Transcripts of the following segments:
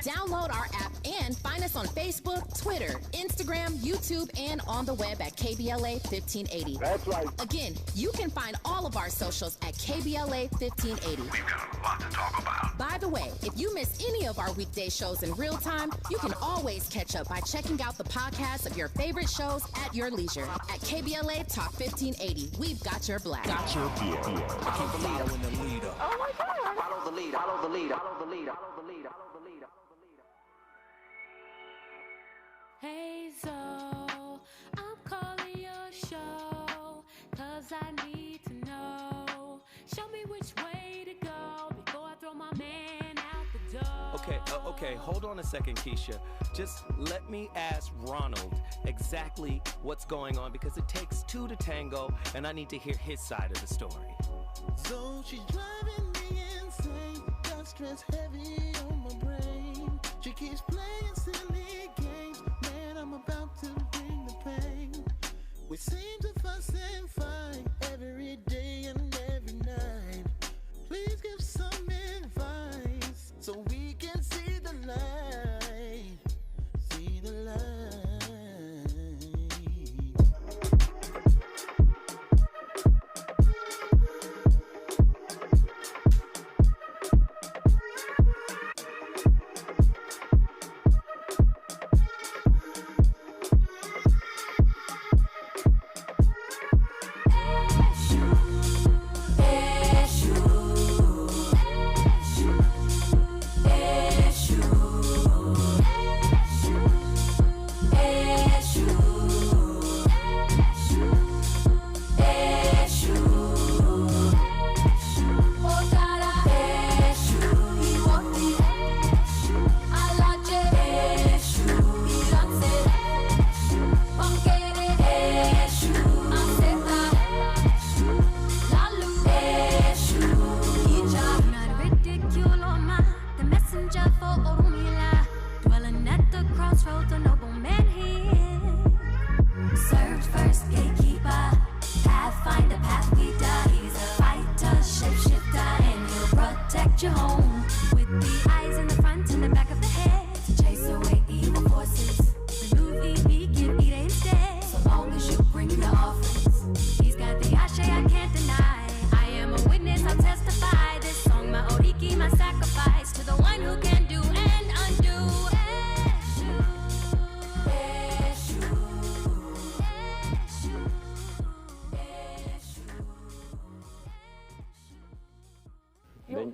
Download our app and find us on Facebook, Twitter, Instagram, YouTube, and on the web at KBLA 1580. That's right. Again, you can find all of our socials at KBLA 1580. We've got a lot to talk about. By the way, if you miss any of our weekday shows in real time, you can always catch up by checking out the podcast of your favorite shows at your leisure. At KBLA Talk 1580, we've got your black. Got your beer. Keep following the leader. Oh my God. Follow the leader. Follow the leader. Follow the leader. Follow the leader. Follow the leader. Hey Zoe, I'm calling your show, 'cause I need to know. Show me which way to go before I throw my man out the door. Okay, hold on a second, Keisha. Just let me ask Ronald exactly what's going on, because it takes two to tango, and I need to hear his side of the story. So she's driving me insane, got stress heavy on my brain. She keeps playing silly games, man, I'm about to bring the pain. We seem to fuss and fight every day and every night. Please give some advice so we can see the light, see the light.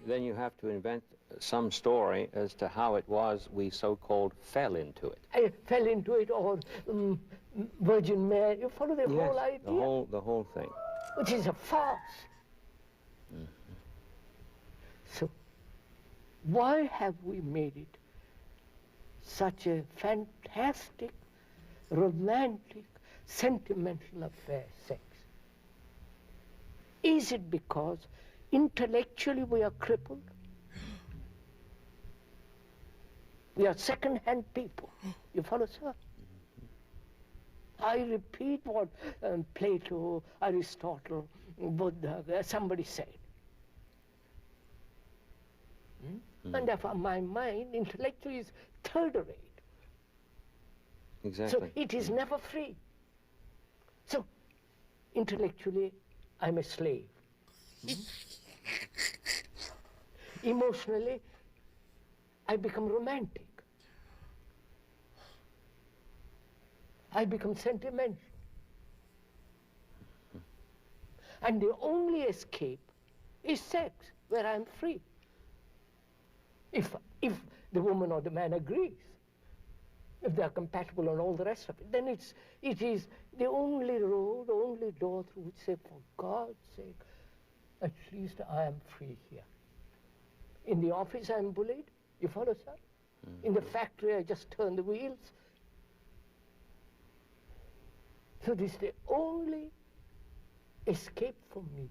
Then you have to invent some story as to how it was we so-called fell into it. I fell into it, or Virgin Mary. You follow the whole idea? the whole thing. Which is a farce. Mm-hmm. So, why have we made it such a fantastic, romantic, sentimental affair, sex? Is it because intellectually we are crippled? We are second-hand people. You follow, sir? I repeat what Plato, Aristotle, Buddha, somebody said. And therefore my mind intellectually is third rate. Exactly. So it is never free. So intellectually I'm a slave. Emotionally I become romantic. I become sentimental. And the only escape is sex, where I'm free. If the woman or the man agrees, if they're compatible and all the rest of it, then it is the only road, only door through which say, for God's sake, at least I am free here. In the office I'm bullied, you follow, sir? In the factory I just turn the wheels. So this is the only escape for me.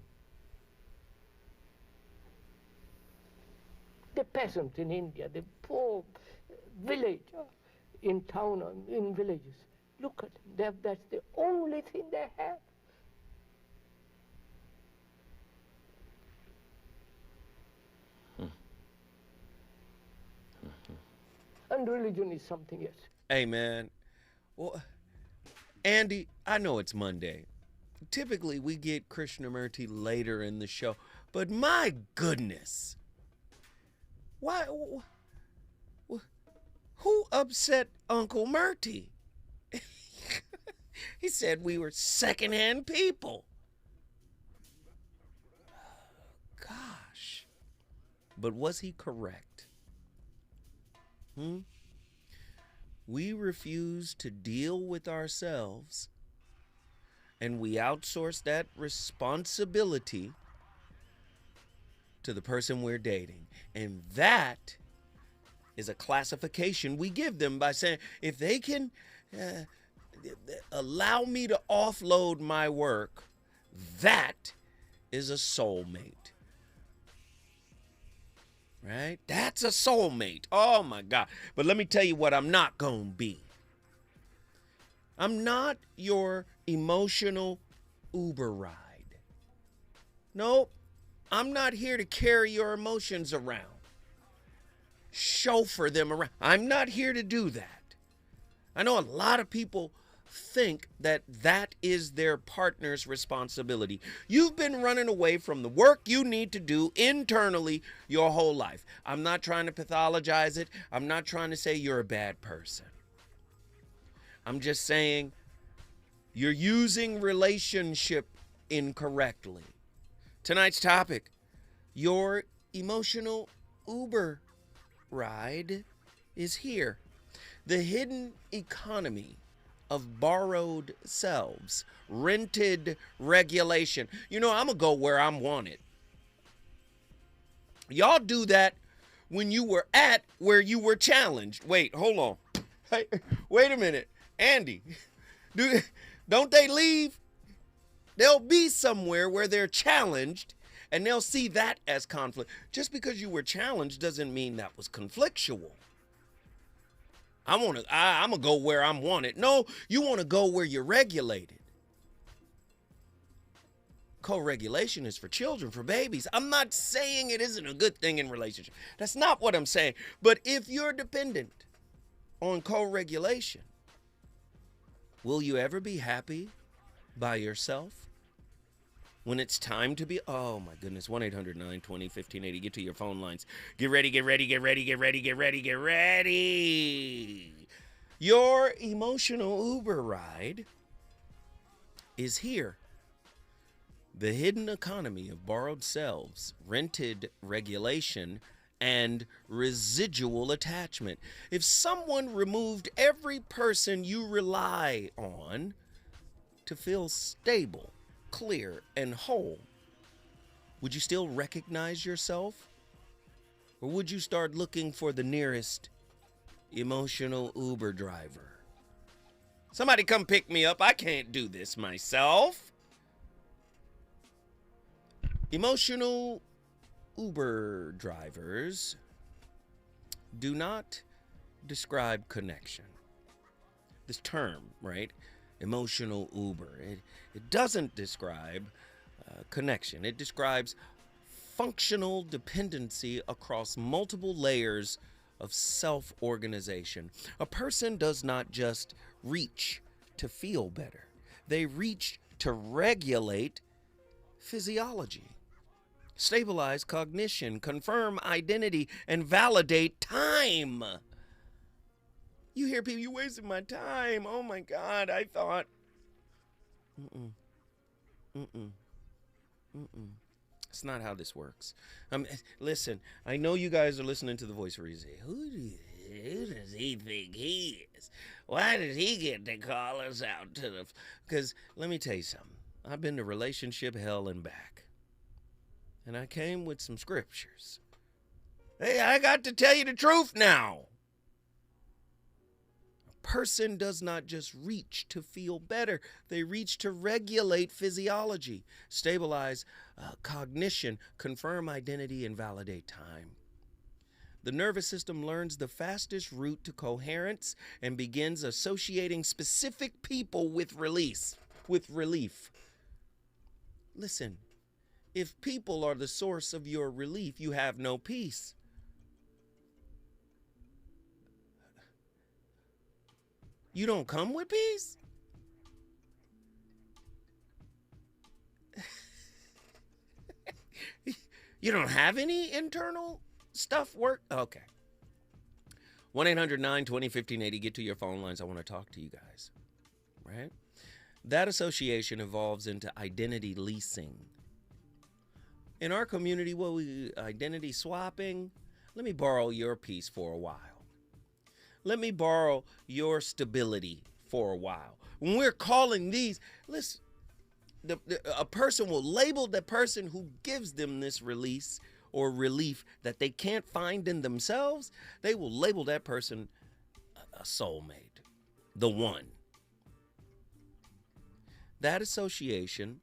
The peasant in India, the poor villager in town, in villages, look at them, that's the only thing they have. And religion is something else. Hey, man. Well, Andy, I know it's Monday. Typically, we get Krishnamurti later in the show. But my goodness. Why? Who upset Uncle Murty? He said we were secondhand people. Gosh. But was he correct? We refuse to deal with ourselves, and we outsource that responsibility to the person we're dating. And that is a classification we give them by saying, if they can allow me to offload my work, that is a soulmate. Right? That's a soulmate. Oh my God. But let me tell you what I'm not gonna be. I'm not your emotional Uber ride. Nope. I'm not here to carry your emotions around. Chauffeur them around. I'm not here to do that. I know a lot of people think that that is their partner's responsibility. You've been running away from the work you need to do internally your whole life. I'm not trying to pathologize it. I'm not trying to say you're a bad person. I'm just saying you're using relationship incorrectly. Tonight's topic, your emotional Uber ride is here. The hidden economy of borrowed selves, rented regulation. You know, I'm going to go where I'm wanted. Y'all do that when you were at where you were challenged. Wait, hold on. Hey, wait a minute. Andy, don't they leave? They'll be somewhere where they're challenged, and they'll see that as conflict. Just because you were challenged doesn't mean that was conflictual. I'm going to go where I'm wanted. No, you want to go where you're regulated. Co-regulation is for children, for babies. I'm not saying it isn't a good thing in relationship. That's not what I'm saying. But if you're dependent on co-regulation, will you ever be happy by yourself? When it's time to be, oh my goodness, 1-800-920-1580. Get to your phone lines. Get ready, get ready, get ready, get ready, get ready, get ready. Your emotional Uber ride is here. The hidden economy of borrowed selves, rented regulation, and residual attachment. If someone removed every person you rely on to feel stable, clear, and whole, would you still recognize yourself? Or would you start looking for the nearest emotional Uber driver? Somebody come pick me up. I can't do this myself. Emotional Uber drivers do not describe connection. This term, right? Emotional Uber. It doesn't describe connection. It describes functional dependency across multiple layers of self-organization. A person does not just reach to feel better. They reach to regulate physiology, stabilize cognition, confirm identity, and validate time. You hear people, you wasted my time. Oh my God, I thought. It's not how this works. Listen, I know you guys are listening to the voice where you say, who does he think he is? Why did he get to call us out to the... Because let me tell you something. I've been to relationship hell and back. And I came with some scriptures. Hey, I got to tell you the truth now. Person does not just reach to feel better. They reach to regulate physiology, stabilize cognition, confirm identity, and validate time. The nervous system learns the fastest route to coherence and begins associating specific people with relief. Listen, if people are the source of your relief, you have no peace. You don't come with peace? You don't have any internal stuff work? Okay. 1-800-920-1580. Get to your phone lines. I want to talk to you guys. Right? That association evolves into identity leasing. In our community, we identity swapping. Let me borrow your peace for a while. Let me borrow your stability for a while. When we're calling these, listen, a person will label the person who gives them this release or relief that they can't find in themselves. They will label that person a soulmate, the one. That association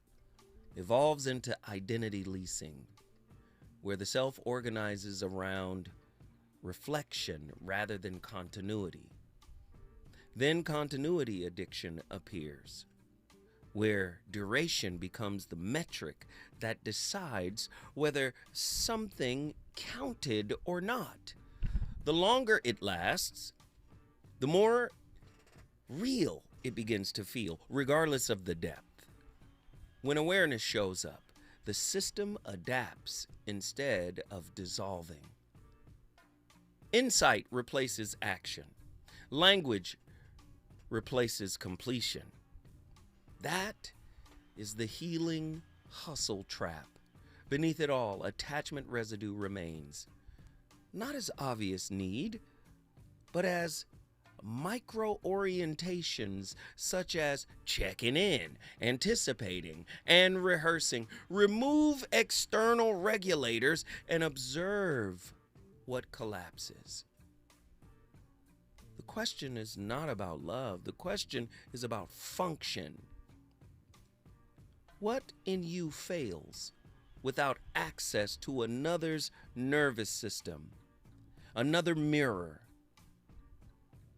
evolves into identity leasing, where the self organizes around reflection rather than continuity. Then continuity addiction appears, where duration becomes the metric that decides whether something counted or not. The longer it lasts, the more real it begins to feel, regardless of the depth. When awareness shows up, the system adapts instead of dissolving. Insight replaces action. Language replaces completion. That is the healing hustle trap. Beneath it all, attachment residue remains. Not as obvious need, but as micro orientations such as checking in, anticipating, and rehearsing. Remove external regulators and observe what collapses. The question is not about love. The question is about function. What in you fails without access to another's nervous system, another mirror,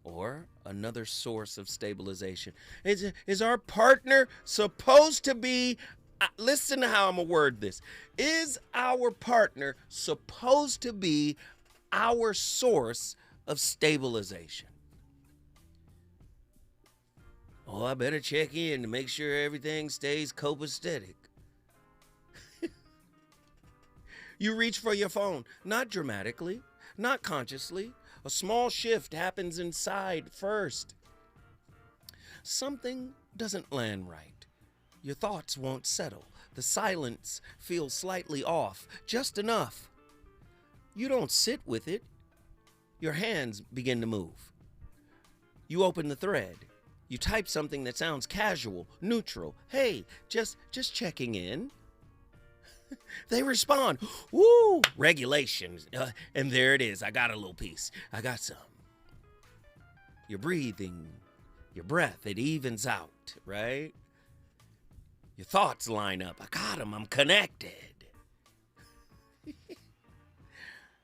or another source of stabilization? Is our partner supposed to be, listen to how I'm gonna word this. Is our partner supposed to be our source of stabilization? Oh, I better check in to make sure everything stays copacetic. You reach for your phone, not dramatically, not consciously. A small shift happens inside first. Something doesn't land right. Your thoughts won't settle. The silence feels slightly off, just enough. You don't sit with it. Your hands begin to move. You open the thread. You type something that sounds casual, neutral. Hey, just checking in. They respond, woo, regulations. And there it is. I got a little piece. I got some. You're breathing, your breath, it evens out, right? Your thoughts line up. I got them. I'm connected.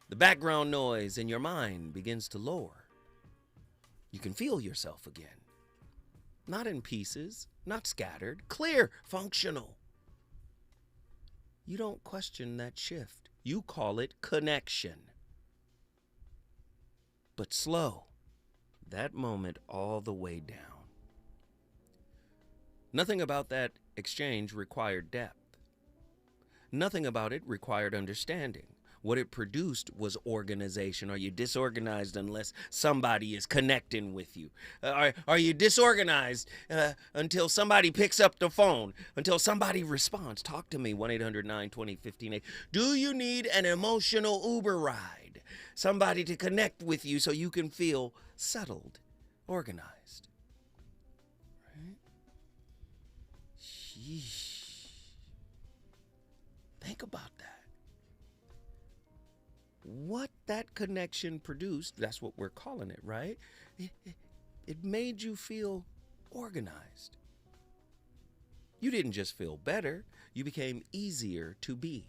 The background noise in your mind begins to lower. You can feel yourself again. Not in pieces, not scattered, clear, functional. You don't question that shift. You call it connection. But slow. That moment all the way down. Nothing about that exchange required depth. Nothing about it required understanding. What it produced was organization. Are you disorganized unless somebody is connecting with you? Are you disorganized until somebody picks up the phone, until somebody responds? Talk to me, 1-800-920-1580. Do you need an emotional Uber ride? Somebody to connect with you so you can feel settled, organized. Right? Sheesh. Think about that. What that connection produced, that's what we're calling it, right? It made you feel organized. You didn't just feel better, you became easier to be.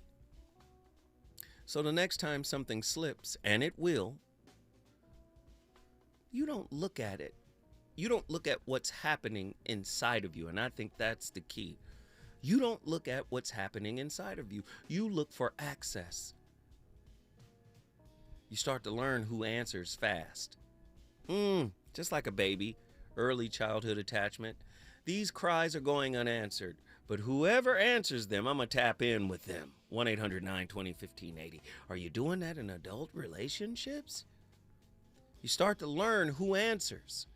So the next time something slips, and it will, you don't look at it. You don't look at what's happening inside of you, and I think that's the key. You don't look at what's happening inside of you. You look for access. You start to learn who answers fast. Just like a baby. early childhood attachment. These cries are going unanswered, but whoever answers them, I'm going to tap in with them. 1-800-920-1580. Are you doing that in adult relationships? You start to learn who answers,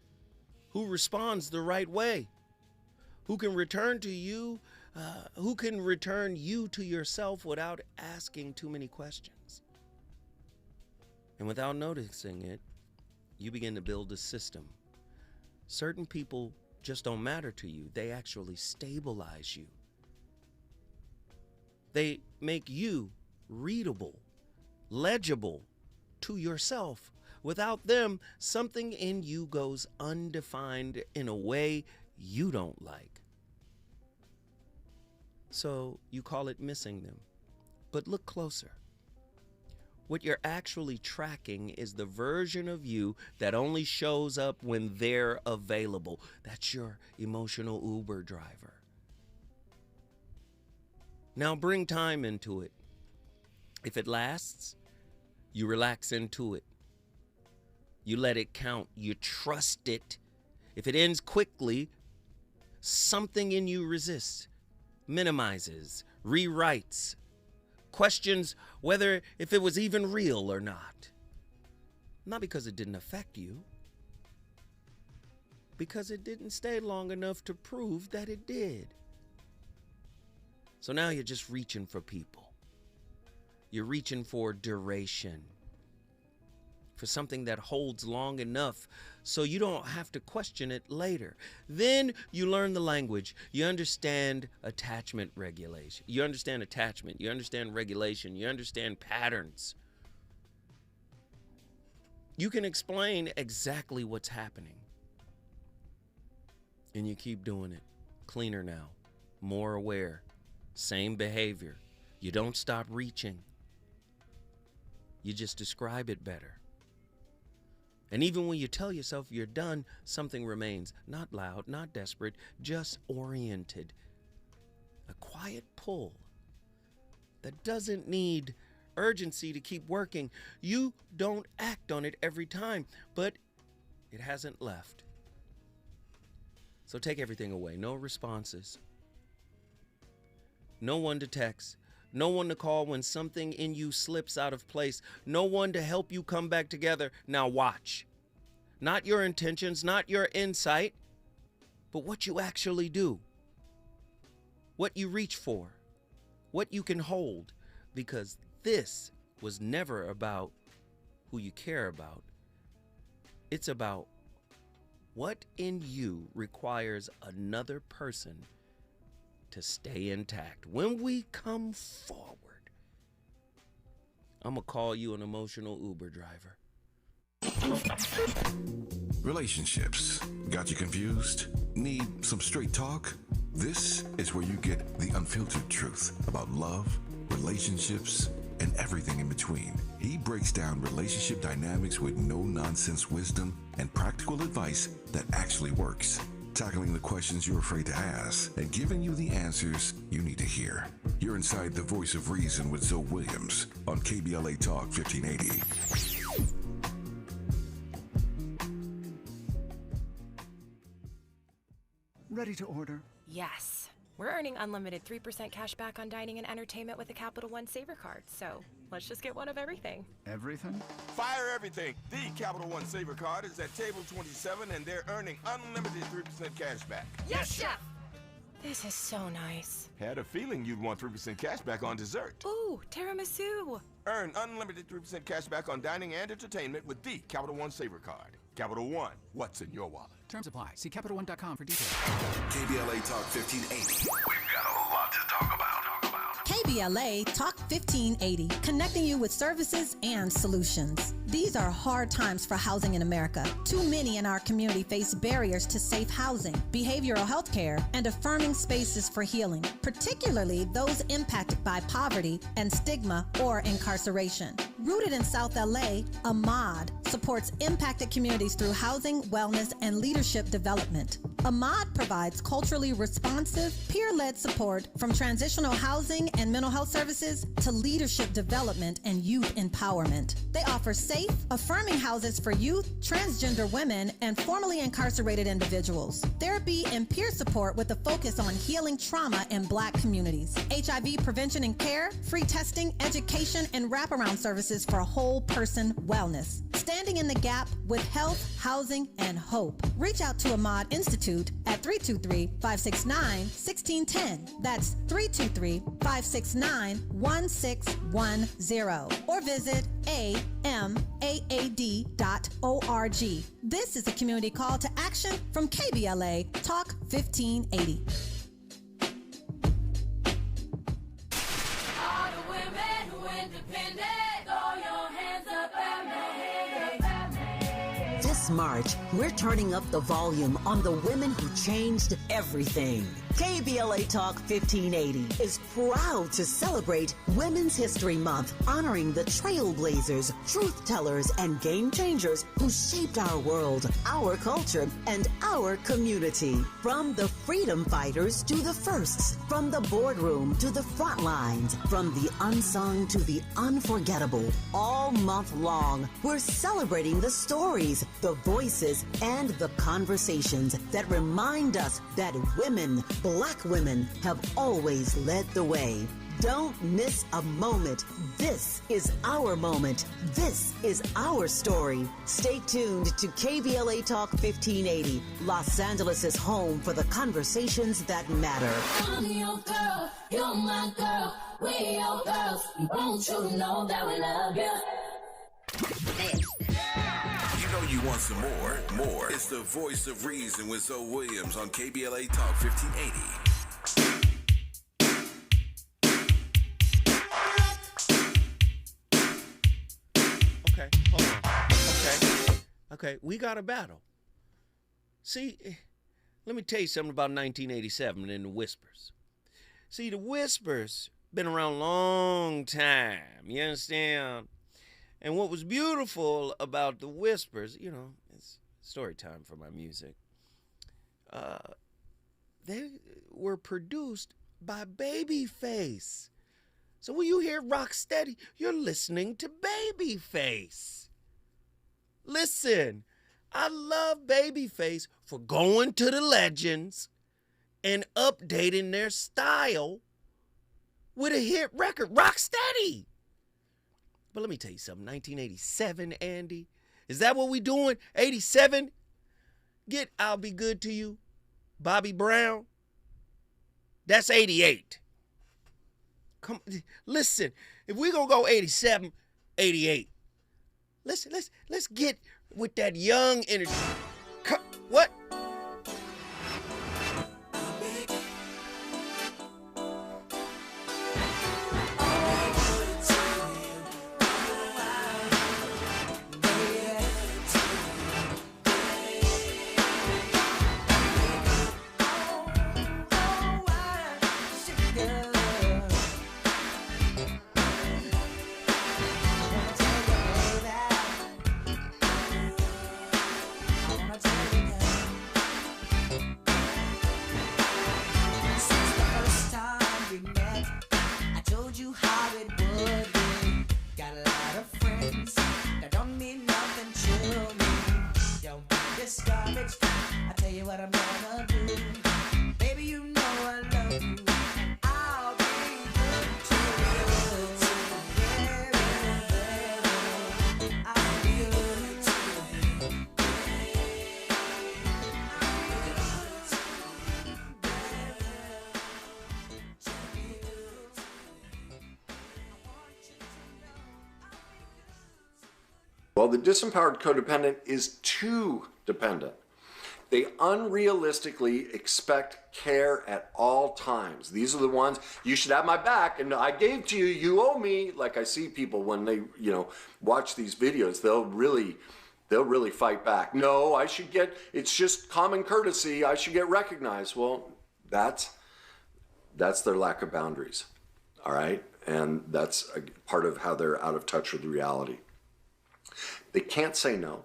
who responds the right way, who can return you to yourself without asking too many questions. And without noticing it, you begin to build a system. Certain people just don't matter to you. They actually stabilize you. They make you readable, legible to yourself. Without them, something in you goes undefined in a way you don't like. So you call it missing them. But look closer. What you're actually tracking is the version of you that only shows up when they're available. That's your emotional Uber driver. Now bring time into it. If it lasts, you relax into it. You let it count. You trust it. If it ends quickly, something in you resists, minimizes, rewrites, questions whether if it was even real or not. Not because it didn't affect you, because it didn't stay long enough to prove that it did. So now you're just reaching for people. You're reaching for duration, for something that holds long enough so you don't have to question it later. Then you learn the language. You understand attachment regulation. You understand attachment. You understand regulation. You understand patterns. You can explain exactly what's happening. And you keep doing it. Cleaner now. More aware. Same behavior. You don't stop reaching. You just describe it better. And even when you tell yourself you're done, something remains. Not loud, not desperate, just oriented. A quiet pull that doesn't need urgency to keep working. You don't act on it every time, but it hasn't left. So take everything away. No responses. No one to text. No one to call when something in you slips out of place. No one to help you come back together. Now watch. Not your intentions, not your insight, but what you actually do. What you reach for. What you can hold. Because this was never about who you care about. It's about what in you requires another person to stay intact. When we come forward, I'm going to call you an emotional Uber driver. Relationships. Got you confused? Need some straight talk? This is where you get the unfiltered truth about love, relationships, and everything in between. He breaks down relationship dynamics with no-nonsense wisdom and practical advice that actually works. Tackling the questions you're afraid to ask and giving you the answers you need to hear. You're inside the Voice of Reason with Zoe Williams on KBLA Talk 1580. Ready to order? Yes. We're earning unlimited 3% cash back on dining and entertainment with a Capital One Saver card, so let's just get one of everything. Everything? Fire everything. The Capital One Saver card is at table 27 and they're earning unlimited 3% cash back. Yes, Chef! This is so nice. Had a feeling you'd want 3% cash back on dessert. Ooh, tiramisu. Earn unlimited 3% cash back on dining and entertainment with the Capital One Saver card. Capital One, what's in your wallet? Terms apply. See CapitalOne.com for details. KBLA Talk 1580. We've got a lot to talk about. KBLA Talk 1580, connecting you with services and solutions. These are hard times for housing in America. Too many in our community face barriers to safe housing, behavioral health care, and affirming spaces for healing, particularly those impacted by poverty and stigma or incarceration. Rooted in South LA, Ahmad supports impacted communities through housing, wellness, and leadership development. Ahmad provides culturally responsive, peer-led support from transitional housing and mental health services to leadership development and youth empowerment. They offer safe, affirming houses for youth, transgender women, and formerly incarcerated individuals. Therapy and peer support with a focus on healing trauma in Black communities. HIV prevention and care, free testing, education, and wraparound services for whole person wellness. Standing in the gap with health, housing, and hope. Reach out to Ahmad Institute at 323-569-1610. That's 323-569-1610. Or visit amaad.org. This is a community call to action from KBLA Talk 1580. All the women who independent, throw your hands up at me. This March, we're turning up the volume on the women who changed everything. KBLA Talk 1580 is proud to celebrate Women's History Month, honoring the trailblazers, truth tellers, and game changers who shaped our world, our culture, and our community. From the freedom fighters to the firsts, from the boardroom to the front lines, from the unsung to the unforgettable. All month long, we're celebrating the stories, the voices, and the conversations that remind us that women, Black women, have always led the way. Don't miss a moment. This is our moment. This is our story. Stay tuned to KBLA Talk 1580, Los Angeles' home for the conversations that matter. I'm your girl, you're my girl, we're your girls. We want you to know that we love you. You know you want some more. It's the voice of reason with Zoe Williams on KBLA Talk 1580. Okay, hold on. Okay, we got a battle. See, let me tell you something about 1987 and the Whispers. See, the Whispers been around a long time, you understand? And what was beautiful about the Whispers, you know, it's story time for my music. They were produced by Babyface. So when you hear Rocksteady, you're listening to Babyface. Listen, I love Babyface for going to the legends and updating their style with a hit record, Rocksteady. But let me tell you something, 1987, Andy. Is that what we doing? 87? Get I'll Be Good to You, Bobby Brown. That's 88. Come, listen, if we're going to go 87, 88, let's get with that young energy. What? Well, the disempowered codependent is too dependent. They unrealistically expect care at all times. These are the ones, you should have my back, and I gave to you, you owe me. Like I see people when they, watch these videos, they'll really fight back. No, I should get, it's just common courtesy, I should get recognized. Well, that's their lack of boundaries, all right? And that's a part of how they're out of touch with reality. They can't say no.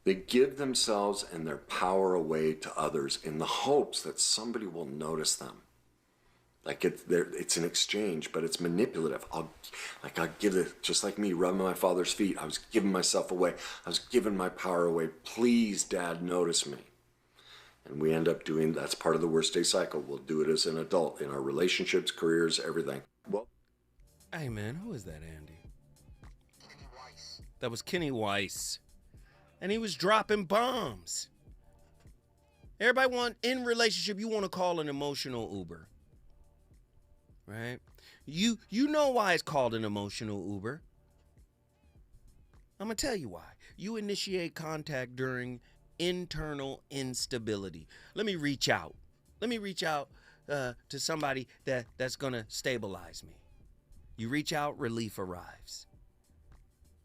They give themselves and their power away to others in the hopes that somebody will notice them. Like it's an exchange, but it's manipulative. I'll give it, just like me rubbing my father's feet. I was giving myself away. I was giving my power away. Please, Dad, notice me. And we end up doing, that's part of the worst day cycle. We'll do it as an adult in our relationships, careers, everything. Well, hey man, who is that, Andy? Kenny Weiss. That was Kenny Weiss. And he was dropping bombs. Everybody in relationship, you want to call an emotional Uber. Right? You know why it's called an emotional Uber. I'm going to tell you why. You initiate contact during internal instability. Let me reach out. To somebody that's going to stabilize me. You reach out, relief arrives.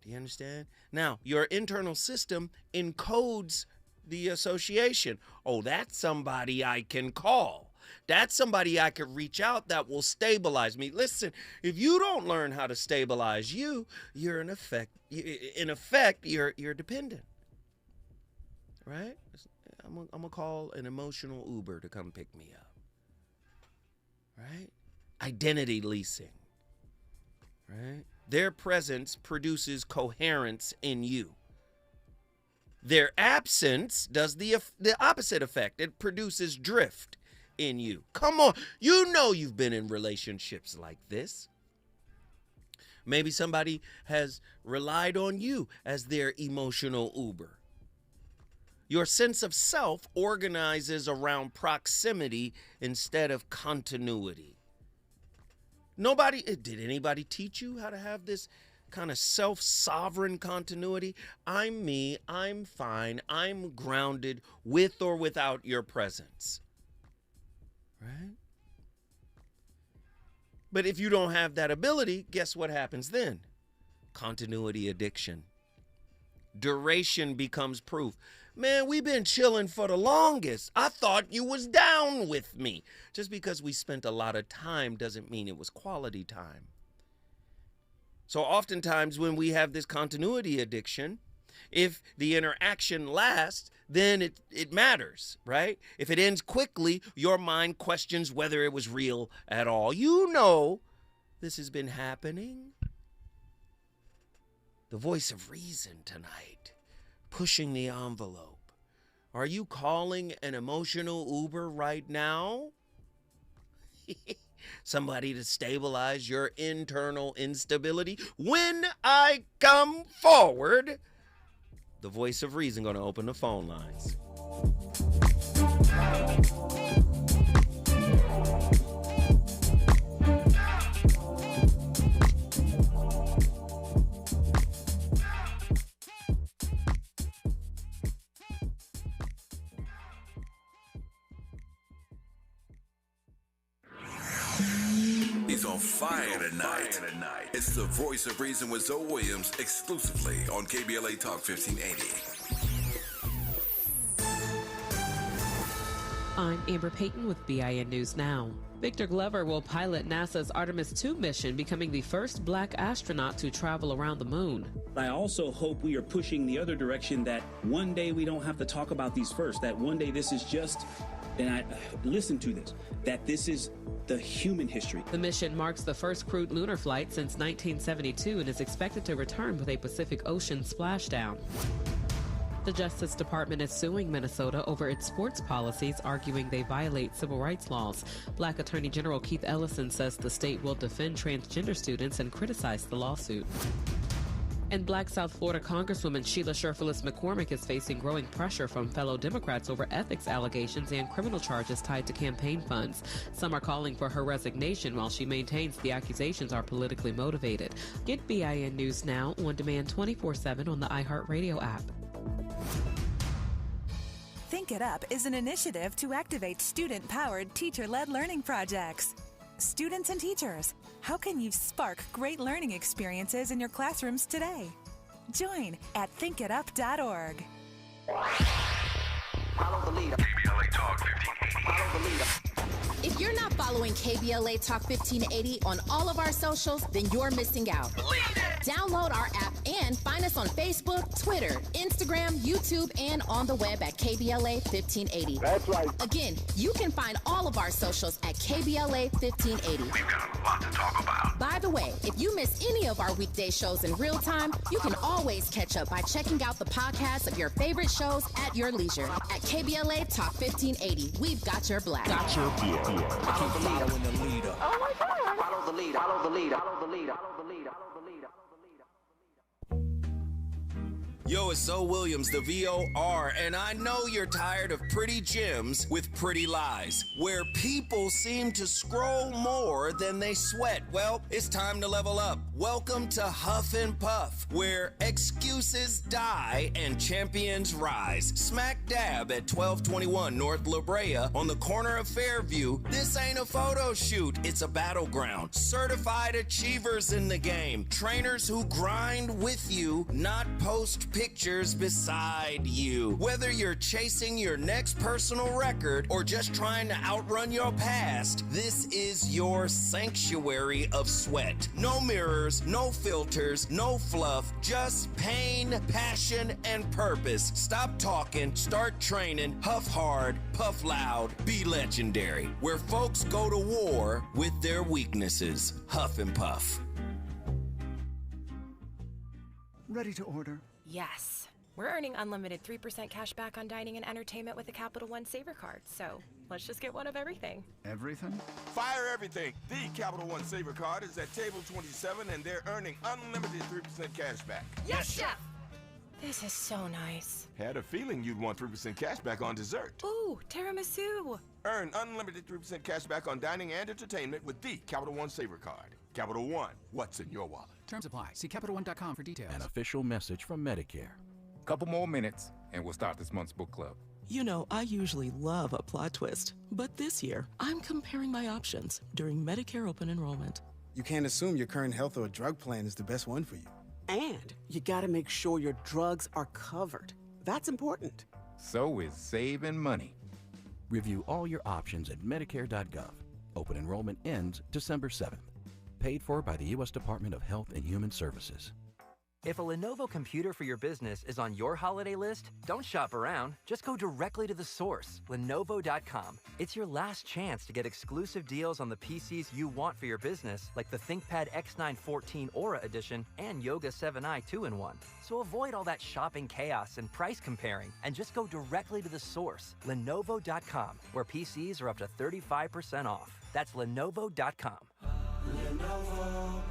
Do you understand? Now, your internal system encodes the association. Oh, that's somebody I can call. That's somebody I could reach out that will stabilize me. Listen, if you don't learn how to stabilize you, you're in effect you're dependent. Right? I'm gonna call an emotional Uber to come pick me up. Right? Identity leasing. Right? Their presence produces coherence in you. Their absence does the opposite effect. It produces drift in you. Come on. You know you've been in relationships like this. Maybe somebody has relied on you as their emotional Uber. Your sense of self organizes around proximity instead of continuity. Did anybody teach you how to have this kind of self-sovereign continuity? I'm me, I'm fine, I'm grounded with or without your presence. Right? But if you don't have that ability, guess what happens then? Continuity addiction. Duration becomes proof. Man, we've been chilling for the longest. I thought you was down with me. Just because we spent a lot of time doesn't mean it was quality time. So oftentimes when we have this continuity addiction, if the interaction lasts, then it matters, right? If it ends quickly, your mind questions whether it was real at all. You know this has been happening. The voice of reason tonight, pushing the envelope. Are you calling an emotional Uber right now? Somebody to stabilize your internal instability? When I come forward, the voice of reason going to open the phone lines. He's on fire tonight. It's the voice of reason with Zoe Williams exclusively on KBLA Talk 1580. I'm Amber Payton with BIN News Now. Victor Glover will pilot NASA's Artemis II mission, becoming the first black astronaut to travel around the moon. I also hope we are pushing the other direction, that one day we don't have to talk about these first, that one day this is just, and I listen to this, that this is the human history. The mission marks the first crewed lunar flight since 1972 and is expected to return with a Pacific Ocean splashdown. The Justice Department is suing Minnesota over its sports policies, arguing they violate civil rights laws. Black Attorney General Keith Ellison says the state will defend transgender students and criticize the lawsuit. And Black South Florida Congresswoman Sheila Sherfilis McCormick is facing growing pressure from fellow Democrats over ethics allegations and criminal charges tied to campaign funds. Some are calling for her resignation, while she maintains the accusations are politically motivated. Get BIN News Now on demand 24/7 on the iHeartRadio app. Think It Up is an initiative to activate student-powered, teacher-led learning projects. Students and teachers, how can you spark great learning experiences in your classrooms today? Join at thinkitup.org. Follow the leader. KBLA Talk 1580. Follow the leader. If you're not following KBLA Talk 1580 on all of our socials, then you're missing out. Download our app and find us on Facebook, Twitter, Instagram, YouTube, and on the web at KBLA 1580. That's right. Again, you can find all of our socials at KBLA 1580. We've got a lot to talk about. By the way, if you miss any of our weekday shows in real time, you can always catch up by checking out the podcast of your favorite shows at your leisure. At KBLA Talk 1580, we've got your black. Follow the leader. Oh my God. Follow the leader. Follow the leader. Follow the leader. Follow the leader. Yo, it's Zoe Williams, the VOR, and I know you're tired of pretty gems with pretty lies, where people seem to scroll more than they sweat. Well, it's time to level up. Welcome to Huff and Puff, where excuses die and champions rise. Smack dab at 1221 North La Brea on the corner of Fairview. This ain't a photo shoot, it's a battleground. Certified achievers in the game. Trainers who grind with you, not post pictures beside you. Whether you're chasing your next personal record or just trying to outrun your past, this is your sanctuary of sweat. No mirrors, no filters, no fluff, just pain, passion, and purpose. Stop talking, start training, huff hard, puff loud, be legendary. Where folks go to war with their weaknesses. Huff and Puff. Ready to order. Yes. We're earning unlimited 3% cash back on dining and entertainment with a Capital One Saver card, so let's just get one of everything. Everything? Fire everything. The Capital One Saver card is at table 27, and they're earning unlimited 3% cash back. Yes, Chef! This is so nice. Had a feeling you'd want 3% cash back on dessert. Ooh, tiramisu. Earn unlimited 3% cash back on dining and entertainment with the Capital One Saver card. Capital One, what's in your wallet? Terms apply. See CapitalOne.com for details. An official message from Medicare. Couple more minutes, and we'll start this month's book club. You know, I usually love a plot twist, but this year, I'm comparing my options during Medicare open enrollment. You can't assume your current health or drug plan is the best one for you. And you gotta make sure your drugs are covered. That's important. So is saving money. Review all your options at Medicare.gov. Open enrollment ends December 7th. Paid for by the U.S. Department of Health and Human Services. If a Lenovo computer for your business is on your holiday list, don't shop around. Just go directly to the source, Lenovo.com. It's your last chance to get exclusive deals on the PCs you want for your business, like the ThinkPad X9 14 Aura Edition and Yoga 7i 2-in-1. So avoid all that shopping chaos and price comparing, and just go directly to the source, Lenovo.com, where PCs are up to 35% off. That's Lenovo.com. Lenovo.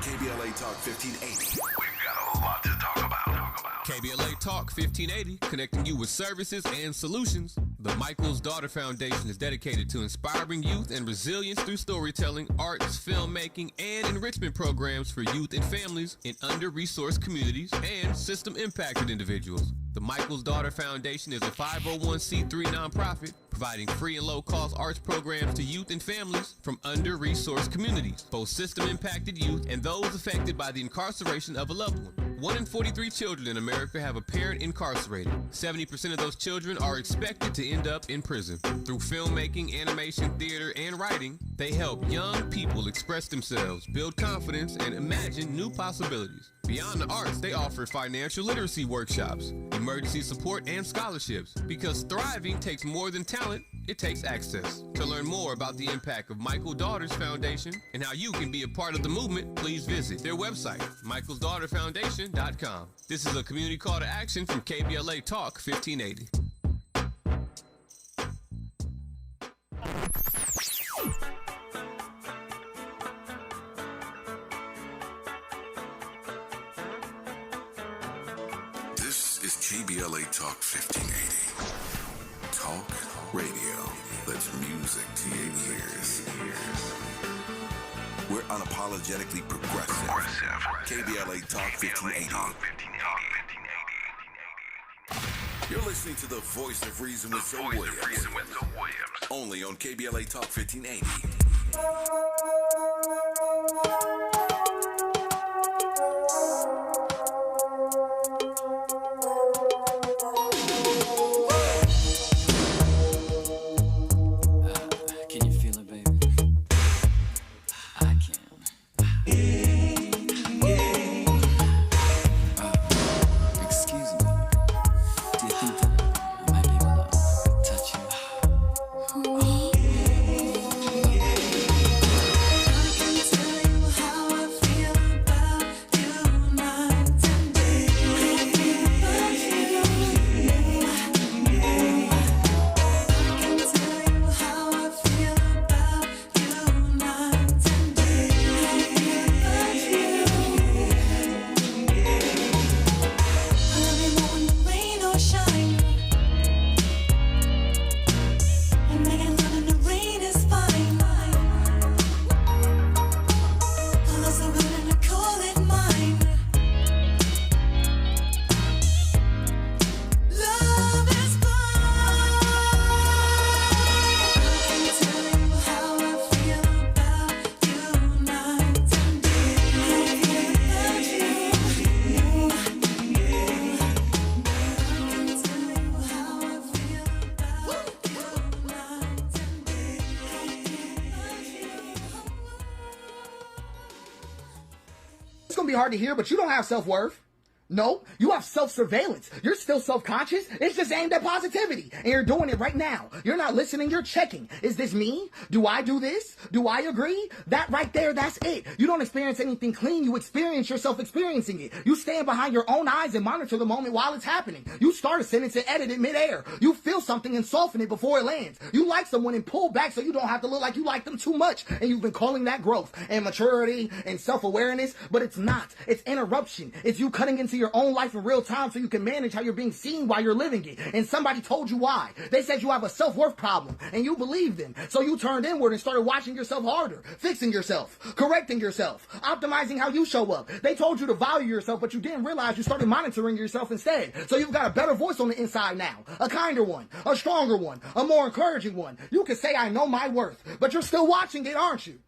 KBLA Talk 1580. We've got a lot to talk about. KBLA Talk 1580, connecting you with services and solutions. The Michael's Daughter Foundation is dedicated to inspiring youth and resilience through storytelling, arts, filmmaking, and enrichment programs for youth and families in under-resourced communities and system-impacted individuals. The Michael's Daughter Foundation is a 501c3 nonprofit providing free and low-cost arts programs to youth and families from under-resourced communities, both system-impacted youth and those affected by the incarceration of a loved one. 1 in 43 children in America have a parent incarcerated. 70% of those children are expected to end up in prison. Through filmmaking, animation, theater, and writing, they help young people express themselves, build confidence, and imagine new possibilities. Beyond the arts, they offer financial literacy workshops, emergency support, and scholarships. Because thriving takes more than talent, it takes access. To learn more about the impact of Michael Daughters Foundation and how you can be a part of the movement, please visit their website, michaelsdaughterfoundation.com. This is a community call to action from KBLA Talk 1580. This is KBLA Talk 1580. Talk radio that's music to your ears. We're unapologetically progressive. KBLA Talk 1580. You're listening to the voice of reason with Zoe Williams. Only on KBLA Talk 1580. Can you feel it, baby? I can. be hard to hear, but you don't have self-worth. No, you have self-surveillance. You're still self-conscious. It's just aimed at positivity. And you're doing it right now. You're not listening. You're checking. Is this me? Do I do this? Do I agree? That right there, that's it. You don't experience anything clean. You experience yourself experiencing it. You stand behind your own eyes and monitor the moment while it's happening. You start a sentence and edit it midair. You feel something and soften it before it lands. You like someone and pull back so you don't have to look like you like them too much. And you've been calling that growth and maturity and self-awareness, but it's not. It's interruption. It's you cutting into your own life in real time so you can manage how you're being seen while you're living it. And somebody told you why. They said you have a self-worth problem, and you believe them. So you turned inward and started watching yourself harder, fixing yourself, correcting yourself, optimizing how you show up. They told you to value yourself, but you didn't realize you started monitoring yourself instead. So you've got a better voice on the inside now, a kinder one, a stronger one, a more encouraging one. You can say, I know my worth, but you're still watching it, aren't you?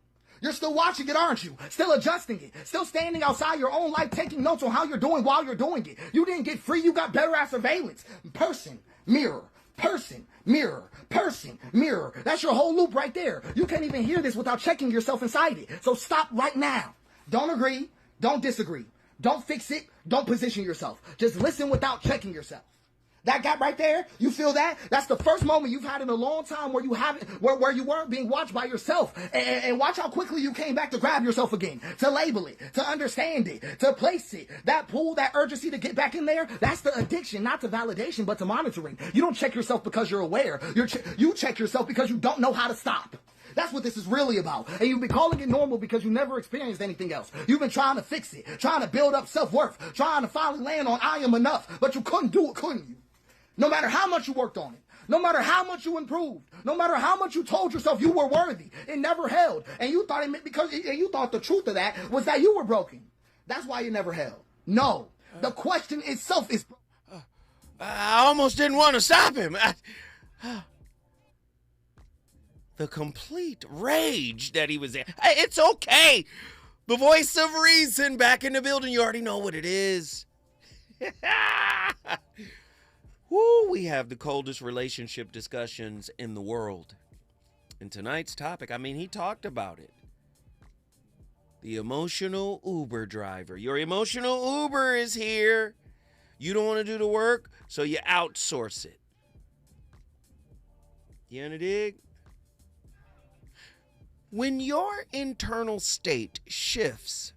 You're still watching it, aren't you? Still adjusting it. Still standing outside your own life, taking notes on how you're doing while you're doing it. You didn't get free. You got better at surveillance. Person, mirror. Person, mirror. Person, mirror. That's your whole loop right there. You can't even hear this without checking yourself inside it. So stop right now. Don't agree. Don't disagree. Don't fix it. Don't position yourself. Just listen without checking yourself. That gap right there, you feel that? That's the first moment you've had in a long time where you haven't, where you weren't being watched by yourself. And watch how quickly you came back to grab yourself again, to label it, to understand it, to place it. That pull, that urgency to get back in there, that's the addiction, not to validation, but to monitoring. You don't check yourself because you're aware. You check yourself because you don't know how to stop. That's what this is really about. And you've been calling it normal because you never experienced anything else. You've been trying to fix it, trying to build up self-worth, trying to finally land on I am enough, but you couldn't do it, couldn't you? No matter how much you worked on it, no matter how much you improved, no matter how much you told yourself you were worthy, it never held. And you thought you thought the truth of that was that you were broken. That's why it never held. No, the question itself is. I almost didn't want to stop him. The complete rage that he was in. It's okay. The voice of reason back in the building. You already know what it is. Woo, we have the coldest relationship discussions in the world. And tonight's topic, he talked about it. The emotional Uber driver. Your emotional Uber is here. You don't want to do the work, so you outsource it. You in a dig? When your internal state shifts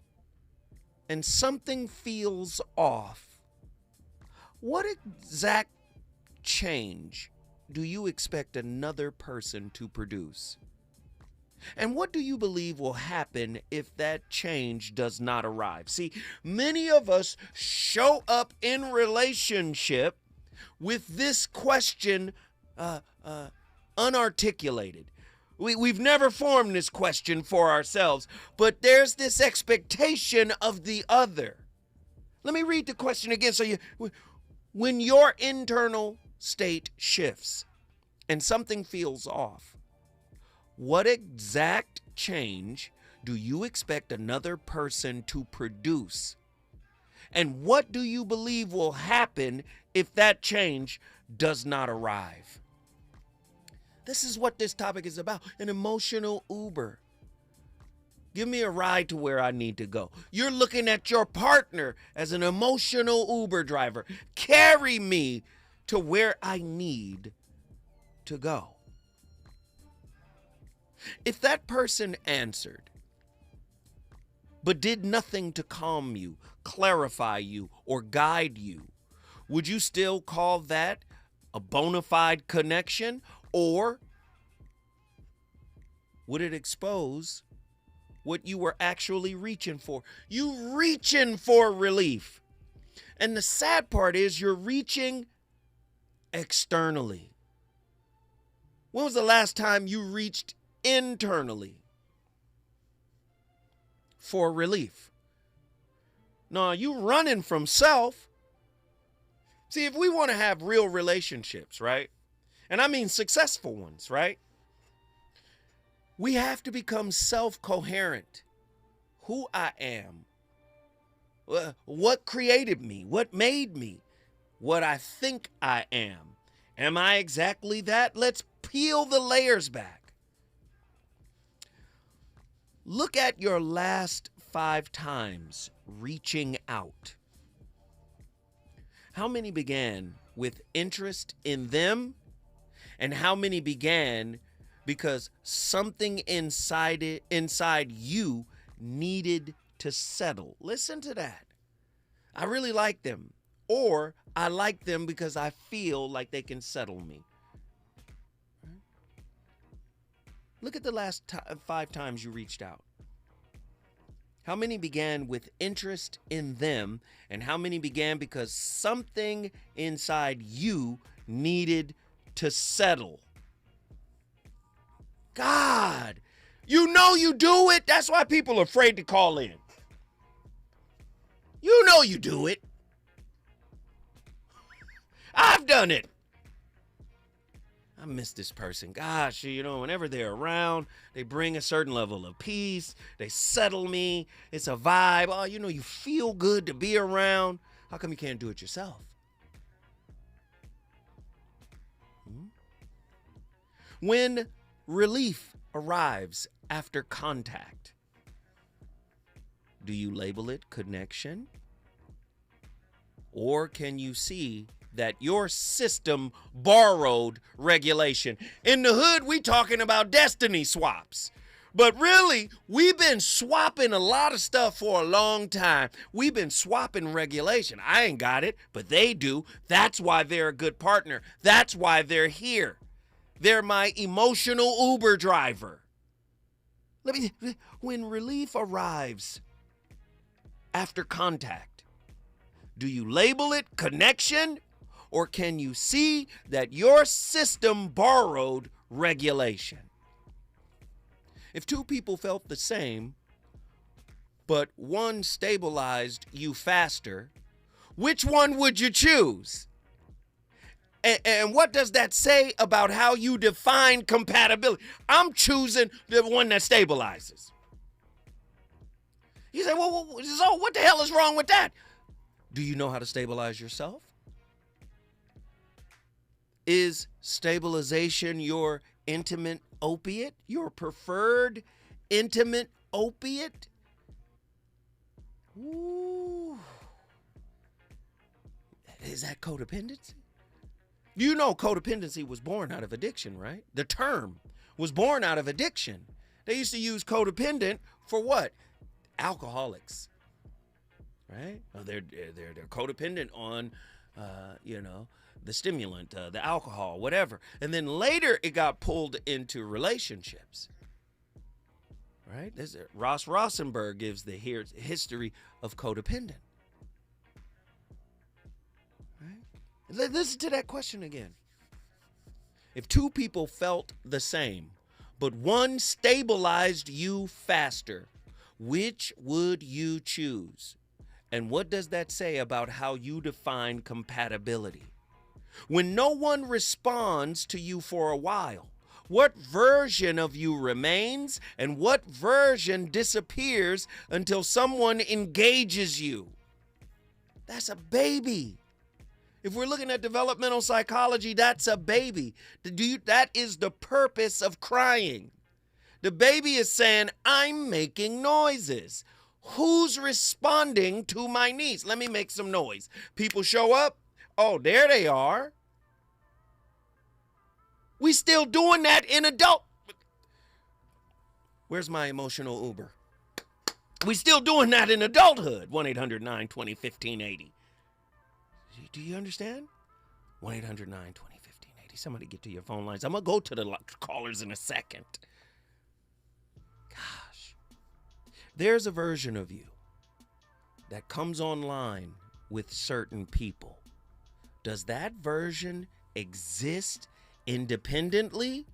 and something feels off, what exact change do you expect another person to produce? And what do you believe will happen if that change does not arrive? See, many of us show up in relationship with this question unarticulated. We've never formed this question for ourselves, but there's this expectation of the other. Let me read the question again. When your internal state shifts and something feels off, what exact change do you expect another person to produce? And what do you believe will happen if that change does not arrive? This is what this topic is about, an emotional Uber. Give me a ride to where I need to go. You're looking at your partner as an emotional Uber driver. Carry me to where I need to go. If that person answered, but did nothing to calm you, clarify you, or guide you, would you still call that a bona fide connection? Or would it expose what you were actually reaching for? You reaching for relief. And the sad part is you're reaching externally. When was the last time you reached internally for relief? No, you running from self. See, if we want to have real relationships, right? And I mean successful ones, right? We have to become self-coherent. Who I am. What created me? What made me? What I think I am. Am I exactly that? Let's peel the layers back. Look at your last 5 times reaching out, how many began with interest in them, and how many began because something inside you needed to settle? Listen to that. I really like them, or I like them because I feel like they can settle me. Look at the last 5 times you reached out. How many began with interest in them, and how many began because something inside you needed to settle? God, you know you do it. That's why people are afraid to call in. You know you do it. I've done it. I miss this person. Gosh, you know, whenever they're around, they bring a certain level of peace. They settle me. It's a vibe. Oh, you know, you feel good to be around. How come you can't do it yourself? When relief arrives after contact, do you label it connection? Or can you see that your system borrowed regulation? In the hood, we talking about destiny swaps. But really, we've been swapping a lot of stuff for a long time. We've been swapping regulation. I ain't got it, but they do. That's why they're a good partner. That's why they're here. They're my emotional Uber driver. When relief arrives after contact, do you label it connection, or can you see that your system borrowed regulation? If 2 people felt the same, but one stabilized you faster, which one would you choose? And what does that say about how you define compatibility? I'm choosing the one that stabilizes. You say, well, so what the hell is wrong with that? Do you know how to stabilize yourself? Is stabilization your intimate opiate, your preferred intimate opiate? Ooh. Is that codependency? You know codependency was born out of addiction, right? The term was born out of addiction. They used to use codependent for what? Alcoholics, right? Oh, they're codependent on, the stimulant, the alcohol, whatever. And then later it got pulled into relationships, right? Ross Rossenberg gives the history of codependent. Right? Listen to that question again. If 2 people felt the same, but one stabilized you faster, which would you choose? And what does that say about how you define compatibility? When no one responds to you for a while, what version of you remains and what version disappears until someone engages you? That's a baby. If we're looking at developmental psychology, that's a baby. That is the purpose of crying. The baby is saying, I'm making noises. Who's responding to my needs? Let me make some noise. People show up. Oh, there they are. We still doing that in adult. Where's my emotional Uber? We still doing that in adulthood. 1-800-920-1580. Do you understand? 1-800-920-1580. Somebody get to your phone lines. I'm going to go to the callers in a second. Gosh. There's a version of you that comes online with certain people. Does that version exist independently,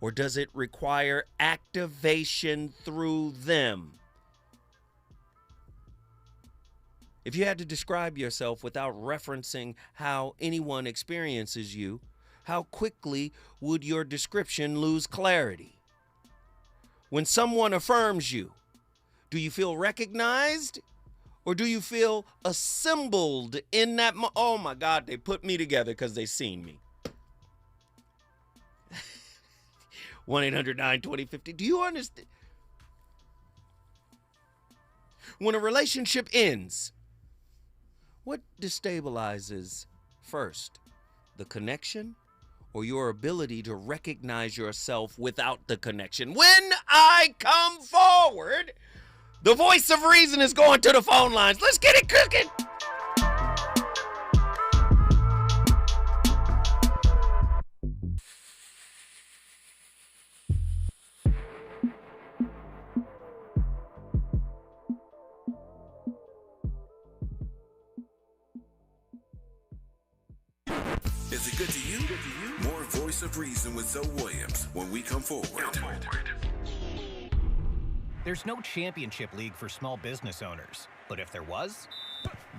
or does it require activation through them? If you had to describe yourself without referencing how anyone experiences you, how quickly would your description lose clarity? When someone affirms you, do you feel recognized, or do you feel assembled in that oh my God, they put me together because they seen me? 1-800-920-15. Do you understand? When a relationship ends, what destabilizes first? The connection or your ability to recognize yourself without the connection? When I come forward, the voice of reason is going to the phone lines. Let's get it cooking. Is it good to you? More Voice of Reason with Zoe Williams when we come forward. There's no championship league for small business owners, but if there was,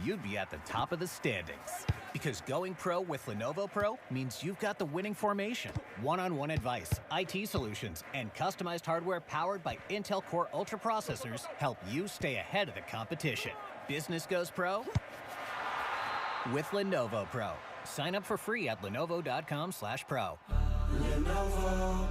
you'd be at the top of the standings. Because going pro with Lenovo Pro means you've got the winning formation, one-on-one advice, IT solutions, and customized hardware powered by Intel Core Ultra processors help you stay ahead of the competition. Business goes pro with Lenovo Pro. Sign up for free at lenovo.com/pro. Lenovo.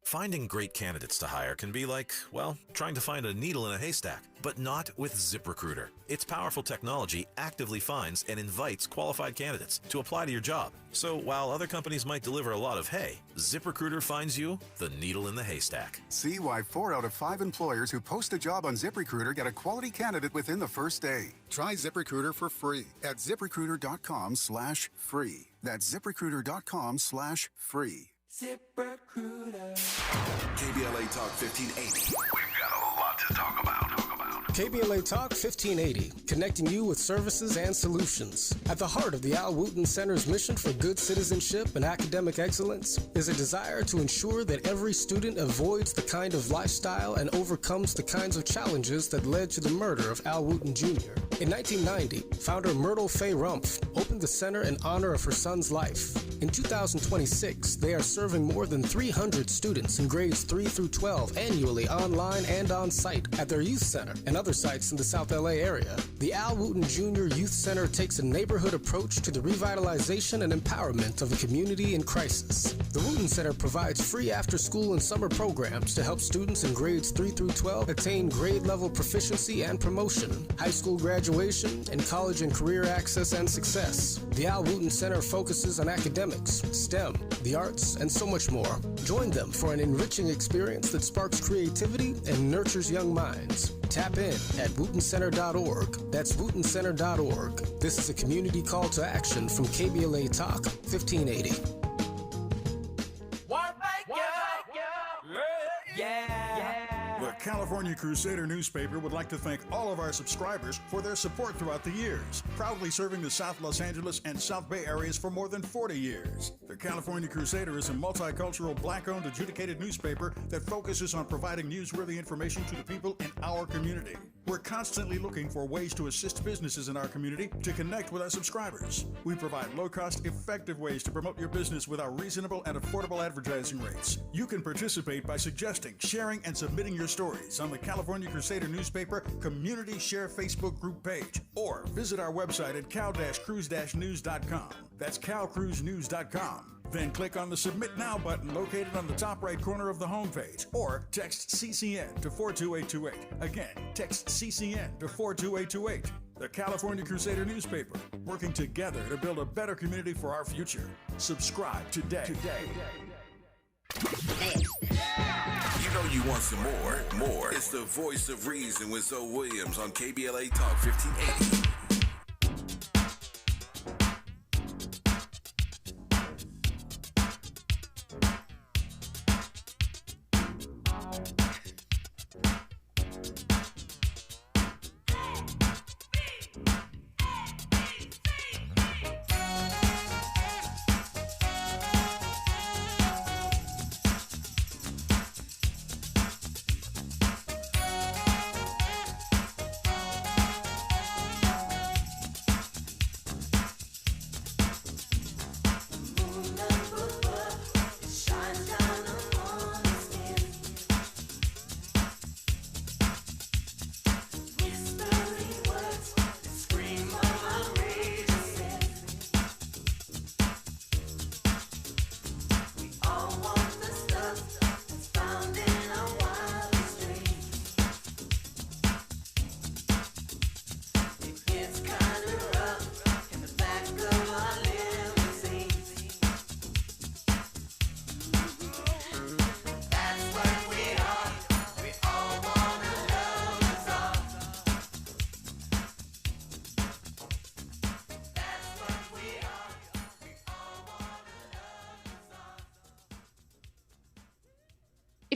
Finding great candidates to hire can be like, well, trying to find a needle in a haystack, but not with ZipRecruiter. Its powerful technology actively finds and invites qualified candidates to apply to your job. So while other companies might deliver a lot of hay, ZipRecruiter finds you the needle in the haystack. See why 4 out of 5 employers who post a job on ZipRecruiter get a quality candidate within the first day. Try ZipRecruiter for free at ZipRecruiter.com/free. That's ZipRecruiter.com/free. ZipRecruiter. KBLA Talk 1580. We've got a lot to talk about. KBLA Talk 1580, connecting you with services and solutions. At the heart of the Al Wooten Center's mission for good citizenship and academic excellence is a desire to ensure that every student avoids the kind of lifestyle and overcomes the kinds of challenges that led to the murder of Al Wooten Jr. In 1990, founder Myrtle Faye Rumpf opened the center in honor of her son's life. In 2026, they are serving more than 300 students in grades 3 through 12 annually online and on site at their youth center and other sites in the South LA area. The Al Wooten Jr. Youth Center takes a neighborhood approach to the revitalization and empowerment of a community in crisis. The Wooten Center provides free after-school and summer programs to help students in grades 3 through 12 attain grade-level proficiency and promotion, high school graduation, and college and career access and success. The Al Wooten Center focuses on academics, STEM, the arts, and so much more. Join them for an enriching experience that sparks creativity and nurtures young minds. Tap in at wootencenter.org. That's wootencenter.org. This is a community call to action from KBLA Talk 1580. The California Crusader newspaper would like to thank all of our subscribers for their support throughout the years, proudly serving the South Los Angeles and South Bay areas for more than 40 years. The California Crusader is a multicultural, black-owned, adjudicated newspaper that focuses on providing newsworthy information to the people in our community. We're constantly looking for ways to assist businesses in our community to connect with our subscribers. We provide low-cost, effective ways to promote your business with our reasonable and affordable advertising rates. You can participate by suggesting, sharing, and submitting your stories on the California Crusader newspaper Community Share Facebook group page, or visit our website at cal-cruise-news.com. That's calcruisenews.com. Then click on the Submit Now button located on the top right corner of the homepage, or text CCN to 42828. Again, text CCN to 42828. The California Crusader newspaper, working together to build a better community for our future. Subscribe today. You know you want some more. It's the Voice of Reason with Zoe Williams on KBLA Talk 1580.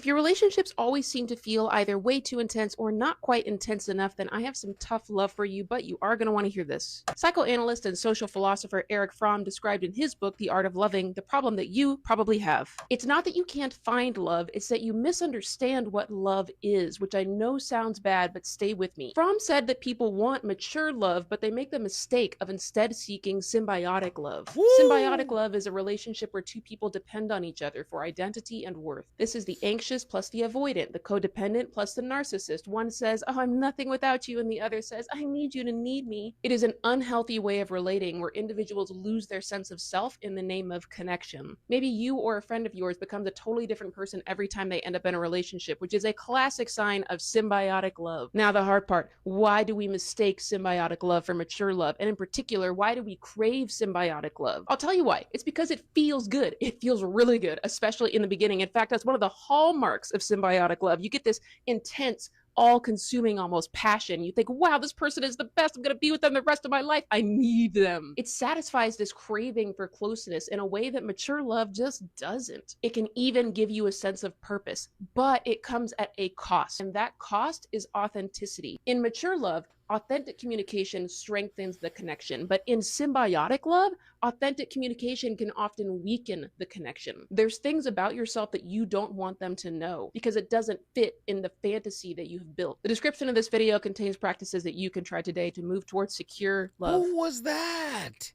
If your relationships always seem to feel either way too intense or not quite intense enough, then I have some tough love for you, but you are going to want to hear this. Psychoanalyst and social philosopher Erich Fromm described in his book, The Art of Loving, the problem that you probably have. It's not that you can't find love, it's that you misunderstand what love is, which I know sounds bad, but stay with me. Fromm said that people want mature love, but they make the mistake of instead seeking symbiotic love. Woo! Symbiotic love is a relationship where two people depend on each other for identity and worth. This is the anxious plus the avoidant, the codependent plus the narcissist. One says, oh, I'm nothing without you, and the other says, I need you to need me. It is an unhealthy way of relating where individuals lose their sense of self in the name of connection. Maybe you or a friend of yours becomes a totally different person every time they end up in a relationship, which is a classic sign of symbiotic love. Now the hard part, why do we mistake symbiotic love for mature love? And in particular, why do we crave symbiotic love? I'll tell you why. It's because it feels good. It feels really good, especially in the beginning. In fact, that's one of the hallmarks of symbiotic love. You get this intense, all-consuming almost passion. You think, wow, this person is the best. I'm going to be with them the rest of my life. I need them. It satisfies this craving for closeness in a way that mature love just doesn't. It can even give you a sense of purpose, but it comes at a cost, and that cost is authenticity. In mature love, authentic communication strengthens the connection, but in symbiotic love, authentic communication can often weaken the connection. There's things about yourself that you don't want them to know because it doesn't fit in the fantasy that you've built. The description of this video contains practices that you can try today to move towards secure love. Who was that?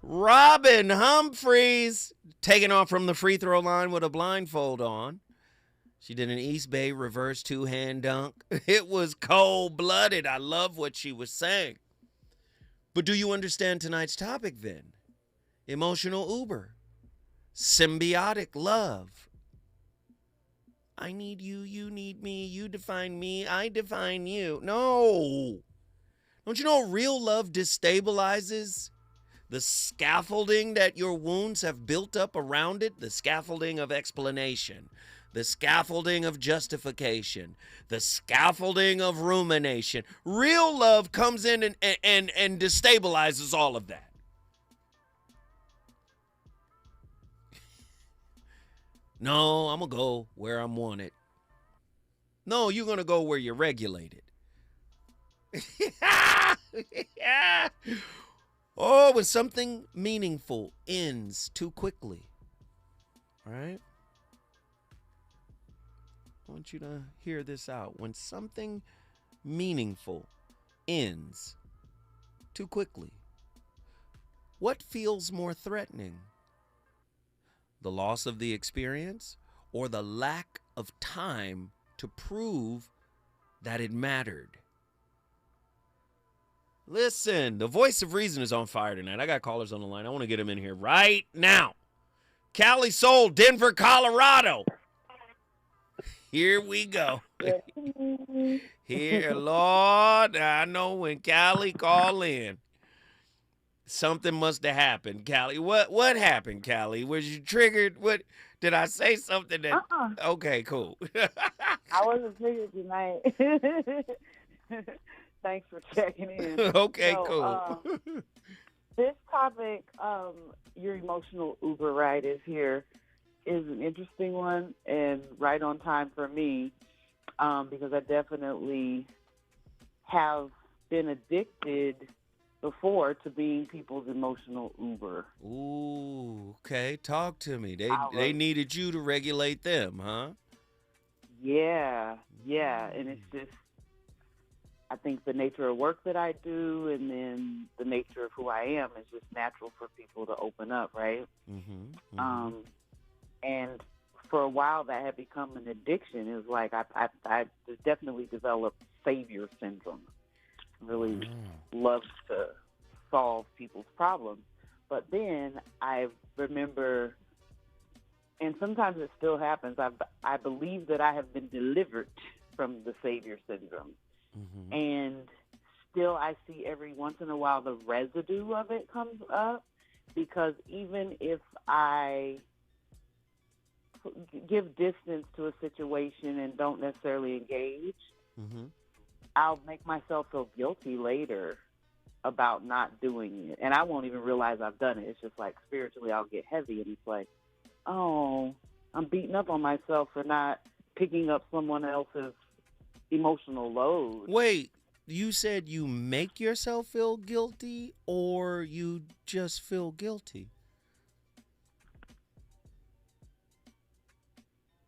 Robin Humphreys taking off from the free throw line with a blindfold on. She did an East Bay reverse two-hand dunk. It was cold-blooded. I love what she was saying. But do you understand tonight's topic then? Emotional Uber. Symbiotic love. I need you, you need me, you define me, I define you. No. Don't you know real love destabilizes the scaffolding that your wounds have built up around it? The scaffolding of explanation. The scaffolding of justification, the scaffolding of rumination. Real love comes in and destabilizes all of that. No, I'm going to go where I'm wanted. No, you're going to go where you're regulated. Oh, when something meaningful ends too quickly. All right? I want you to hear this out. When something meaningful ends too quickly, what feels more threatening? The loss of the experience or the lack of time to prove that it mattered? Listen, the voice of reason is on fire tonight. I got callers on the line. I want to get them in here right now. Cali Soul, Denver, Colorado. Here we go. Here, Lord, I know when Callie call in, something must have happened, Callie. What happened, Callie? Was you triggered? What did I say something that? Okay, cool. I wasn't triggered tonight. Thanks for checking in. Okay, cool. This topic, your emotional Uber ride is an interesting one and right on time for me because I definitely have been addicted before to being people's emotional Uber. Ooh, okay. Talk to me. They needed you to regulate them, huh? Yeah. And it's just, I think the nature of work that I do and then the nature of who I am is just natural for people to open up, right? Mm-hmm. And for a while, that had become an addiction. It was like I definitely developed savior syndrome. Really loved to solve people's problems. But then I remember, and sometimes it still happens, I believe that I have been delivered from the savior syndrome. Mm-hmm. And still I see every once in a while the residue of it comes up because even if I give distance to a situation and don't necessarily engage, mm-hmm. I'll make myself feel guilty later about not doing it. And I won't even realize I've done it. It's just like spiritually I'll get heavy and it's like, oh, I'm beating up on myself for not picking up someone else's emotional load. Wait, you said you make yourself feel guilty or you just feel guilty?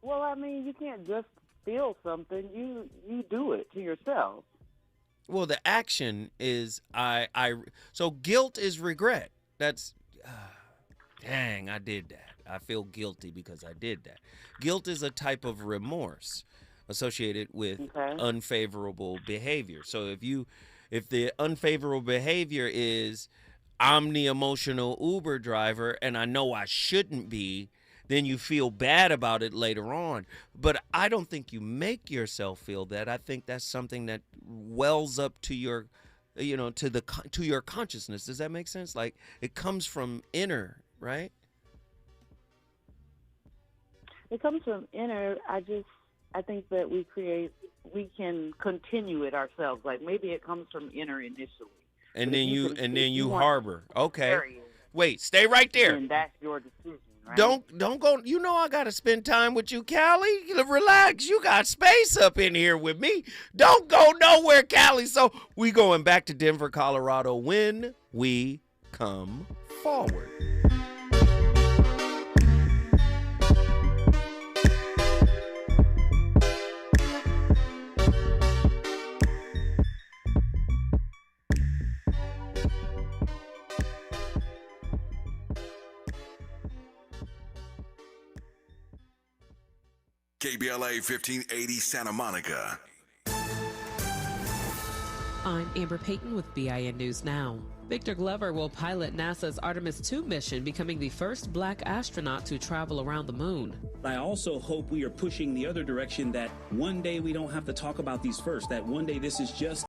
Well, I mean, you can't just feel something. You do it to yourself. Well, the action is so guilt is regret. That's dang, I did that. I feel guilty because I did that. Guilt is a type of remorse associated with unfavorable behavior. So if the unfavorable behavior is I'm the emotional Uber driver and I know I shouldn't be, then you feel bad about it later on. But I don't think you make yourself feel that. I think that's something that wells up to your, to your consciousness. Does that make sense? Like it comes from inner, right? It comes from inner. I think that we can continue it ourselves. Like maybe it comes from inner initially. And then you harbor. Okay. Wait, stay right there. And that's your decision. Right? Don't go. You know I gotta spend time with you, Callie. Relax. You got space up in here with me. Don't go nowhere, Callie. So we going back to Denver, Colorado when we come forward. KBLA 1580 Santa Monica. I'm Amber Payton with BIN News Now. Victor Glover will pilot NASA's Artemis II mission, becoming the first black astronaut to travel around the moon. I also hope we are pushing the other direction, that one day we don't have to talk about these first, that one day this is just